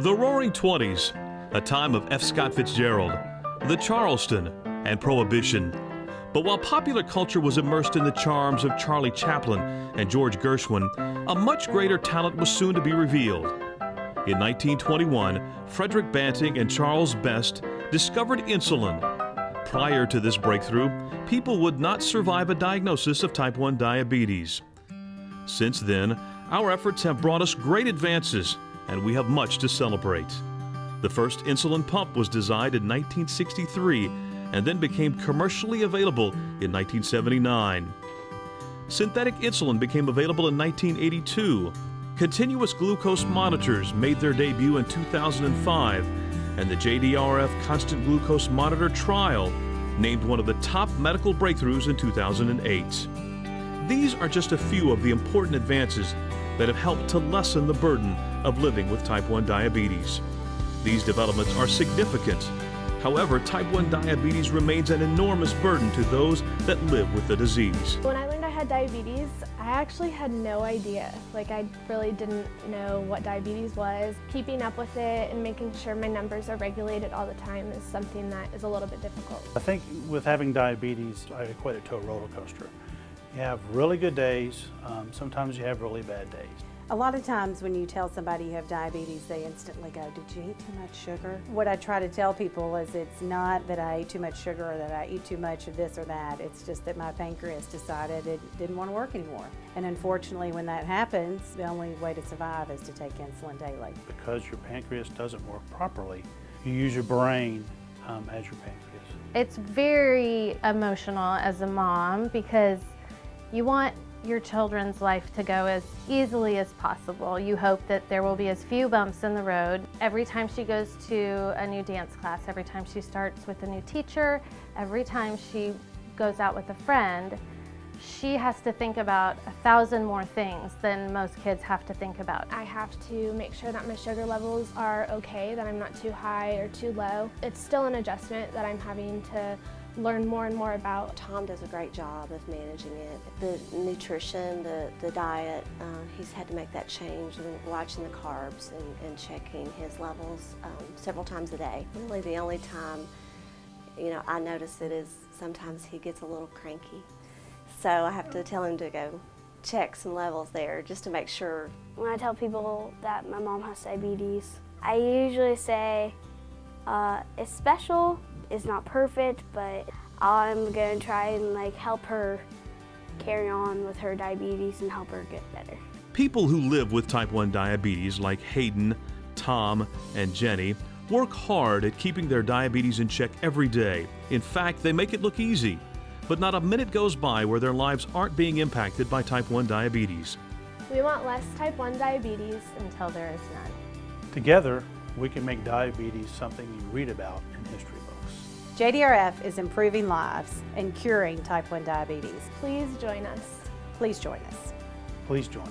The Roaring Twenties, a time of F. Scott Fitzgerald, the Charleston, and Prohibition. But while popular culture was immersed in the charms of Charlie Chaplin and George Gershwin, a much greater talent was soon to be revealed. In 1921, Frederick Banting and Charles Best discovered insulin. Prior to this breakthrough, people would not survive a diagnosis of type 1 diabetes. Since then, our efforts have brought us great advances, and we have much to celebrate. The first insulin pump was designed in 1963 and then became commercially available in 1979. Synthetic insulin became available in 1982. Continuous glucose monitors made their debut in 2005, and the JDRF Constant Glucose Monitor Trial named one of the top medical breakthroughs in 2008. These are just a few of the important advances that have helped to lessen the burden of living with type 1 diabetes. These developments are significant. However, type 1 diabetes remains an enormous burden to those that live with the disease. When I learned I had diabetes, I actually had no idea. I really didn't know what diabetes was. Keeping up with it and making sure my numbers are regulated all the time is something that is a little bit difficult. I think with having diabetes, I equate it to a roller coaster. You have really good days, sometimes you have really bad days. A lot of times when you tell somebody you have diabetes, they instantly go, "Did you eat too much sugar?" What I try to tell people is it's not that I ate too much sugar or that I eat too much of this or that. It's just that my pancreas decided it didn't want to work anymore. And unfortunately, when that happens, the only way to survive is to take insulin daily. Because your pancreas doesn't work properly, you use your brain as your pancreas. It's very emotional as a mom because you want your children's life to go as easily as possible. You hope that there will be as few bumps in the road. Every time she goes to a new dance class, every time she starts with a new teacher, every time she goes out with a friend, she has to think about 1,000 more things than most kids have to think about. I have to make sure that my sugar levels are okay, that I'm not too high or too low. It's still an adjustment that I'm having to learn more and more about. Tom does a great job of managing it. The nutrition, the diet, he's had to make that change, and watching the carbs and checking his levels several times a day. Really the only time, I notice it is sometimes he gets a little cranky. So I have to tell him to go check some levels there just to make sure. When I tell people that my mom has diabetes, I usually say it's special. It's not perfect, but I'm going to try and help her carry on with her diabetes and help her get better. People who live with type 1 diabetes, like Hayden, Tom, and Jenny, work hard at keeping their diabetes in check every day. In fact, they make it look easy. But not a minute goes by where their lives aren't being impacted by type 1 diabetes. We want less type 1 diabetes Until there is none. Together, we can make diabetes something you read about in history books. JDRF is improving lives and curing type 1 diabetes. Please join us. Please join us. Please join us.